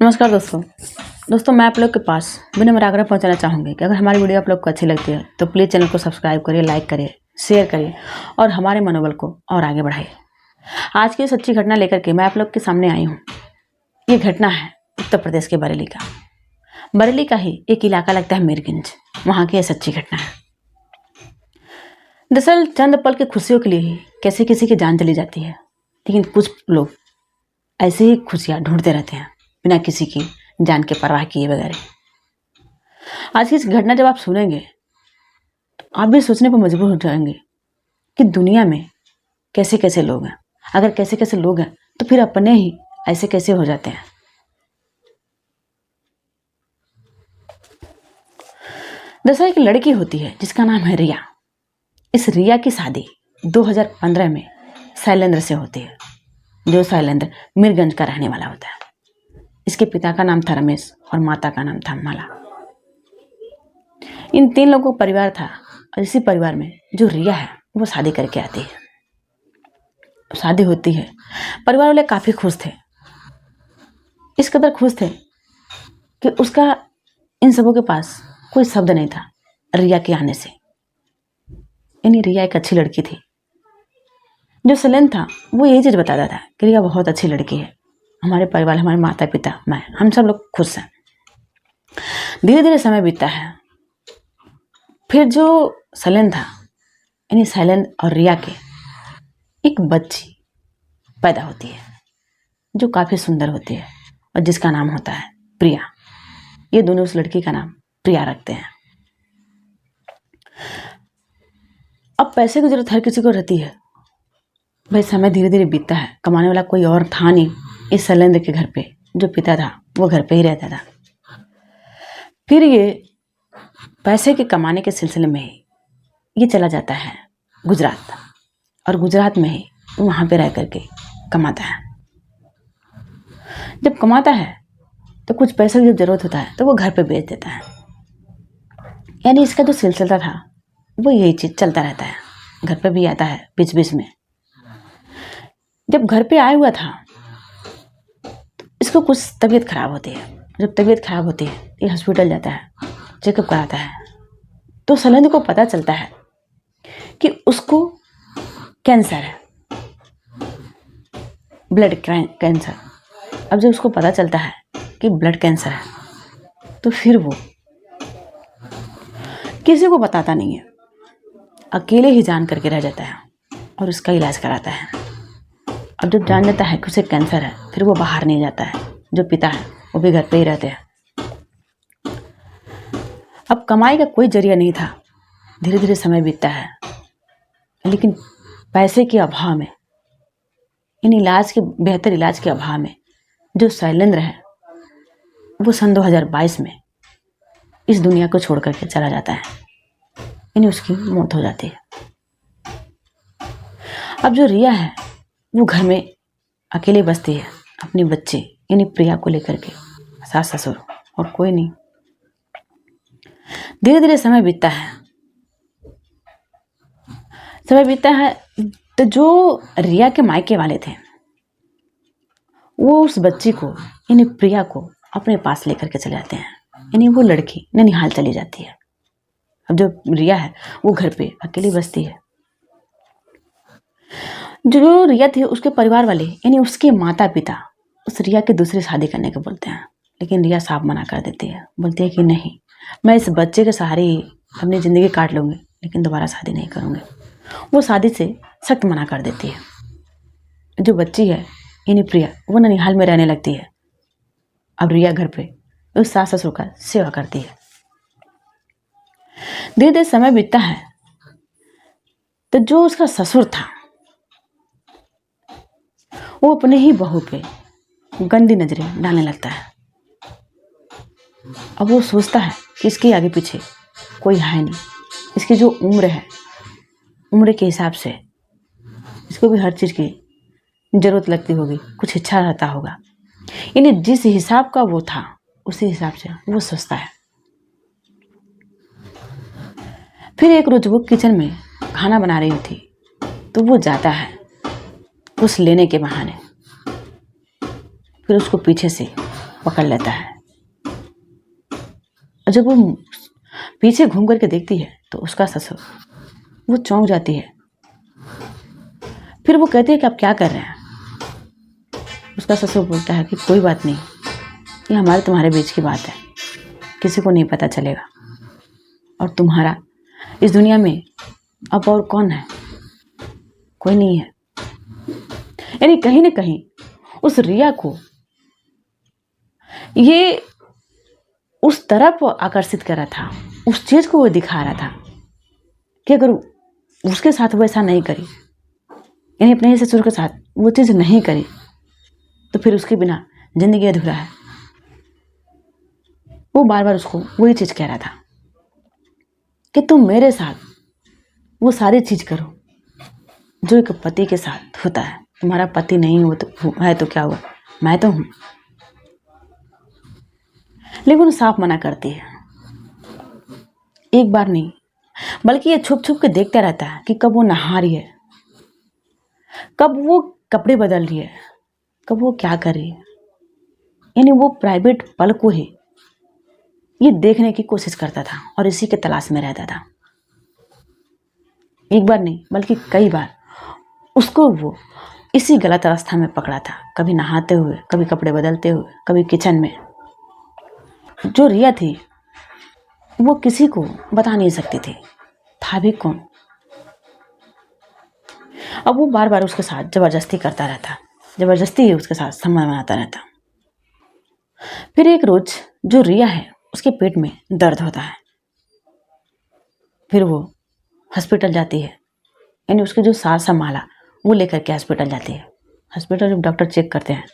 नमस्कार दोस्तों मैं आप लोग के पास विनम्र आग्रह पहुंचाना चाहूँगी कि अगर हमारी वीडियो आप लोग को अच्छी लगती है तो प्लीज़ चैनल को सब्सक्राइब करिए, लाइक करिए, शेयर करिए और हमारे मनोबल को और आगे बढ़ाइए। आज की सच्ची घटना लेकर के मैं आप लोग के सामने आई हूँ। ये घटना है उत्तर प्रदेश के बरेली का। बरेली का ही एक इलाका लगता है मीरगंज, वहाँ की यह सच्ची घटना है। दरअसल चंद पल की खुशियों के लिए ही कैसे किसी की जान चली जाती है, लेकिन कुछ लोग ऐसे ही खुशियाँ ढूंढते रहते हैं बिना किसी की जान के परवाह किए बगैर। आज की इस घटना जब आप सुनेंगे तो आप भी सोचने पर मजबूर हो जाएंगे कि दुनिया में कैसे कैसे लोग हैं। अगर कैसे कैसे लोग हैं तो फिर अपने ही ऐसे कैसे हो जाते हैं। दरअसल एक लड़की होती है जिसका नाम है रिया। इस रिया की शादी 2015 में शैलेंद्र से होती है, जो शैलेंद्र मीरगंज का रहने वाला होता है। इसके पिता का नाम था रमेश और माता का नाम था माला। इन तीन लोगों का परिवार था और इसी परिवार में जो रिया है वो शादी करके आती है। शादी होती है, परिवार वाले काफ़ी खुश थे। इस कदर खुश थे कि उसका इन सबों के पास कोई शब्द नहीं था रिया के आने से। यानी रिया एक अच्छी लड़की थी। जो शैलेंद्र था वो यही चीज़ बताता था कि रिया बहुत अच्छी लड़की है, हमारे परिवार, हमारे माता पिता, मैं, हम सब लोग खुश हैं। धीरे धीरे समय बीतता है। फिर जो शैलेंद्र था, यानी शैलेंद्र और रिया के एक बच्ची पैदा होती है जो काफ़ी सुंदर होती है और जिसका नाम होता है प्रिया। ये दोनों उस लड़की का नाम प्रिया रखते हैं। अब पैसे की जरूरत हर किसी को रहती है। भाई समय धीरे धीरे बीतता है, कमाने वाला कोई और था नहीं इस शैलेंद्र के घर पे। जो पिता था वो घर पे ही रहता था। फिर ये पैसे के कमाने के सिलसिले में ही ये चला जाता है गुजरात, और गुजरात में ही वहाँ पे रह करके कमाता है। जब कमाता है तो कुछ पैसे की जब जरूरत होता है तो वो घर पे बेच देता है। यानी इसका जो सिलसिला था वो यही चीज़ चलता रहता है। घर पे भी आता है बीच बीच में। जब घर पे आया हुआ था इसको कुछ तबीयत खराब होती है। जब तबीयत खराब होती है ये हॉस्पिटल जाता है, चेकअप कराता है, तो शैलेंद्र को पता चलता है कि उसको कैंसर है, ब्लड कैंसर। अब जब उसको पता चलता है कि ब्लड कैंसर है तो फिर वो किसी को बताता नहीं है, अकेले ही जान करके रह जाता है और उसका इलाज कराता है। अब जब जान जाता है कि उसे कैंसर है फिर वो बाहर नहीं जाता है। जो पिता है वो भी घर पे ही रहते हैं। अब कमाई का कोई जरिया नहीं था। धीरे धीरे समय बीतता है, लेकिन पैसे के अभाव में, इन इलाज के बेहतर इलाज के अभाव में जो शैलेंद्र है वो सन 2022 में इस दुनिया को छोड़ करके चला जाता है। यानी उसकी मौत हो जाती है। अब जो रिया है वो घर में अकेले बसती है अपनी बच्चे यानी प्रिया को लेकर के, सास ससुर और कोई नहीं। धीरे धीरे समय बीतता है तो जो रिया के मायके वाले थे वो उस बच्ची को यानी प्रिया को अपने पास लेकर के चले जाते हैं। यानी वो लड़की ननिहाल चली जाती है। अब जो रिया है वो घर पे अकेली बसती है। जो रिया थी उसके परिवार वाले यानी उसके माता पिता उस रिया की दूसरी शादी करने को बोलते हैं, लेकिन रिया साफ मना कर देती है। बोलती है कि नहीं, मैं इस बच्चे के सहारे ही अपनी ज़िंदगी काट लूँगी, लेकिन दोबारा शादी नहीं करूँगी। वो शादी से सख्त मना कर देती है। जो बच्ची है यानी प्रिया वो ननिहाल में रहने लगती है। अब रिया घर पे उस सास ससुर का सेवा करती है। धीरे धीरे समय बीतता है तो जो उसका ससुर था वो अपने ही बहू पे गंदी नजरें डालने लगता है। अब वो सोचता है कि इसके आगे पीछे कोई है नहीं। इसकी जो उम्र है, उम्र के हिसाब से इसको भी हर चीज़ की ज़रूरत लगती होगी, कुछ इच्छा रहता होगा। यानी जिस हिसाब का वो था उसी हिसाब से वो सोचता है। फिर एक रोज वो किचन में खाना बना रही थी तो वो जाता है उस लेने के बहाने। फिर उसको पीछे से पकड़ लेता है। और जब वो पीछे घूम करके देखती है तो उसका ससुर, वो चौंक जाती है। फिर वो कहती है कि आप क्या कर रहे हैं। उसका ससुर बोलता है कि कोई बात नहीं, ये हमारे तुम्हारे बीच की बात है, किसी को नहीं पता चलेगा। और तुम्हारा इस दुनिया में अब और कौन है? कोई नहीं है। यानी कहीं ना कहीं उस रिया को ये उस तरफ आकर्षित कर रहा था, उस चीज को वो दिखा रहा था कि अगर उसके साथ वो ऐसा नहीं करी, यानी अपने ससुर के साथ वो चीज नहीं करी, तो फिर उसके बिना जिंदगी अधूरा है। वो बार बार उसको वही चीज कह रहा था कि तुम मेरे साथ वो सारी चीज करो जो एक पति के साथ होता है। तुम्हारा पति नहीं हो तो है तो क्या हुआ, मैं तो हूं। लेकिन वो साफ मना करती है। एक बार नहीं बल्कि ये छुप छुप के देखता रहता है कि कब वो नहा रही है, कब वो कपड़े बदल रही है, कब वो क्या कर रही है। यानी वो प्राइवेट पल को ही ये देखने की कोशिश करता था और इसी के तलाश में रहता था। एक बार नहीं बल्कि कई बार उसको वो इसी गलत अवस्था में पकड़ा था, कभी नहाते हुए, कभी कपड़े बदलते हुए, कभी किचन में। जो रिया थी वो किसी को बता नहीं सकती थी, था भी कौन। अब वो बार बार उसके साथ जबरदस्ती करता रहता, जबरदस्ती ही उसके साथ संबंध बनाता रहता। फिर एक रोज जो रिया है उसके पेट में दर्द होता है। फिर वो हॉस्पिटल जाती है, यानी उसकी जो सास संभाला वो लेकर के हॉस्पिटल जाती है। हॉस्पिटल जब डॉक्टर चेक करते हैं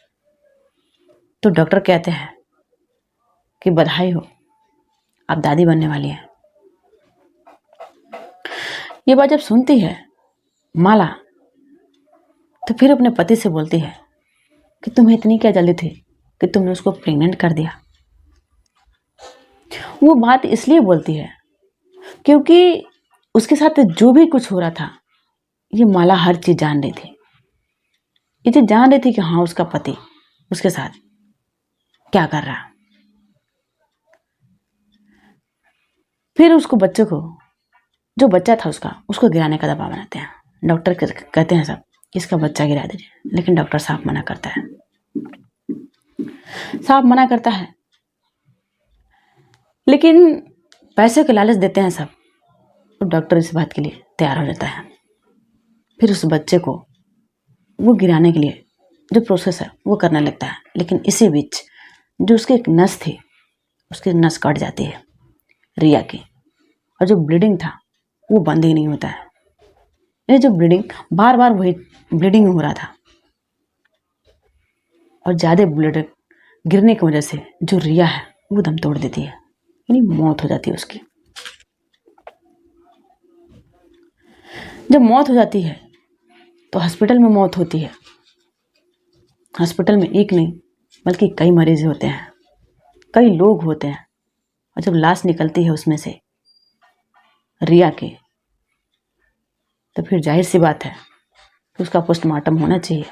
तो डॉक्टर कहते हैं कि बधाई हो, आप दादी बनने वाली हैं। ये बात जब सुनती है माला तो फिर अपने पति से बोलती है कि तुम्हें इतनी क्या जल्दी थी कि तुमने उसको प्रेग्नेंट कर दिया। वो बात इसलिए बोलती है क्योंकि उसके साथ जो भी कुछ हो रहा था ये माला हर चीज जान रही थी। ये चीज जान रही थी कि हाँ उसका पति उसके साथ क्या कर रहा। फिर उसको बच्चे को, जो बच्चा था उसको गिराने का दबाव बनाते हैं। डॉक्टर कहते हैं सब कि इसका बच्चा गिरा दीजिए, लेकिन डॉक्टर साफ मना करता है, साफ मना करता है। लेकिन पैसे के लालच देते हैं सब, तो डॉक्टर इस बात के लिए तैयार हो जाता है। फिर उस बच्चे को वो गिराने के लिए जो प्रोसेस है वो करने लगता है। लेकिन इसी बीच जो उसकी एक नस थी, उसकी नस कट जाती है रिया की, और जो ब्लीडिंग था वो बंद ही नहीं होता है। ये जो ब्लीडिंग बार बार वही ब्लीडिंग हो रहा था, और ज़्यादा ब्लड गिरने की वजह से जो रिया है वो दम तोड़ देती है, यानी मौत हो जाती है उसकी। जब मौत हो जाती है तो हॉस्पिटल में मौत होती है। हॉस्पिटल में एक नहीं बल्कि कई मरीज होते हैं, कई लोग होते हैं। और जब लाश निकलती है उसमें से रिया की, तो फिर जाहिर सी बात है कि उसका पोस्टमार्टम होना चाहिए।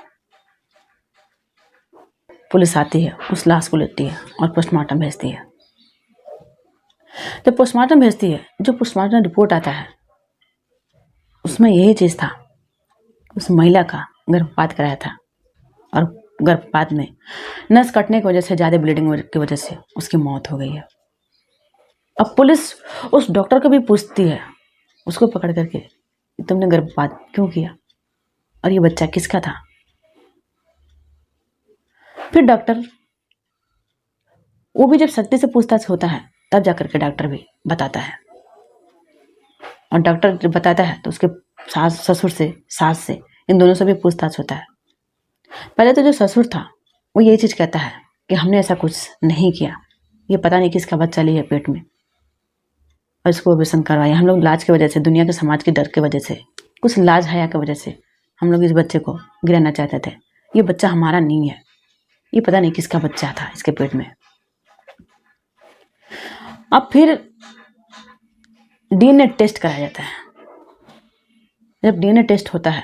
पुलिस आती है, उस लाश को लेती है और पोस्टमार्टम भेजती है। जब पोस्टमार्टम भेजती है, जो पोस्टमार्टम रिपोर्ट आता है उसमें यही चीज था, उस महिला का गर्भपात कराया था, और गर्भपात में नस कटने की वजह से, ज़्यादा ब्लीडिंग की वजह से उसकी मौत हो गई है। अब पुलिस उस डॉक्टर को भी पूछती है, उसको पकड़ करके, तुमने गर्भपात क्यों किया और ये बच्चा किसका था। फिर डॉक्टर, वो भी जब सत्य से पूछताछ होता है तब जाकर के डॉक्टर भी बताता है। और डॉक्टर जब बताता है तो उसके सास ससुर से, सास से, इन दोनों से भी पूछताछ होता है। पहले तो जो ससुर था वो यही चीज कहता है कि हमने ऐसा कुछ नहीं किया, ये पता नहीं किसका बच्चा लिया पेट में और इसको ऑपरेशन करवाया। हम लोग लाज की वजह से, दुनिया के समाज के डर की वजह से, कुछ लाज हया की वजह से हम लोग इस बच्चे को गिराना चाहते थे। ये बच्चा हमारा नहीं है, ये पता नहीं किसका बच्चा था इसके पेट में। अब फिर डीएनए टेस्ट कराया जाता है। जब डीएनए टेस्ट होता है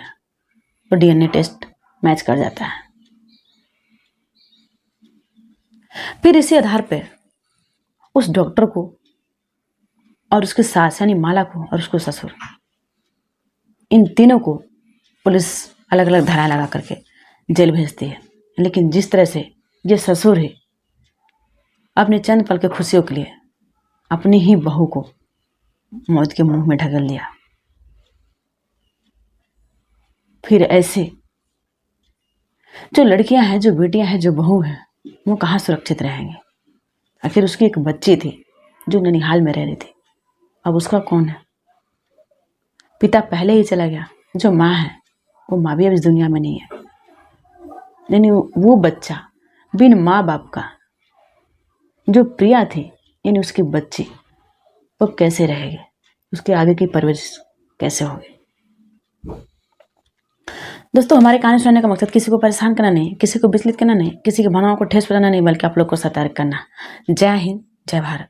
तो डीएनए टेस्ट मैच कर जाता है। फिर इसी आधार पर उस डॉक्टर को और उसकी सास यानी माला को और उसको ससुर, इन तीनों को पुलिस अलग अलग धारा लगा करके जेल भेजती है। लेकिन जिस तरह से ये ससुर है अपने चंद पल के खुशियों के लिए अपनी ही बहू को मौत के मुंह में ढकेल दिया, फिर ऐसे जो लड़कियां हैं, जो बेटियां हैं, जो बहू हैं, वो कहाँ सुरक्षित रहेंगे। आखिर उसकी एक बच्ची थी जो ननिहाल में रह रही थी, अब उसका कौन है। पिता पहले ही चला गया, जो माँ है वो माँ भी अब इस दुनिया में नहीं है। यानी वो बच्चा बिन माँ बाप का, जो प्रिया थी यानी उसकी बच्ची, वो कैसे रहेगी, उसके आगे की परवरिश कैसे होगी। दोस्तों, हमारे कहानी सुनाने का मकसद किसी को परेशान करना नहीं, किसी को विचलित करना नहीं, किसी की भावनाओं को ठेस पहुंचाना नहीं, बल्कि आप लोग को सतर्क करना। जय हिंद, जय भारत।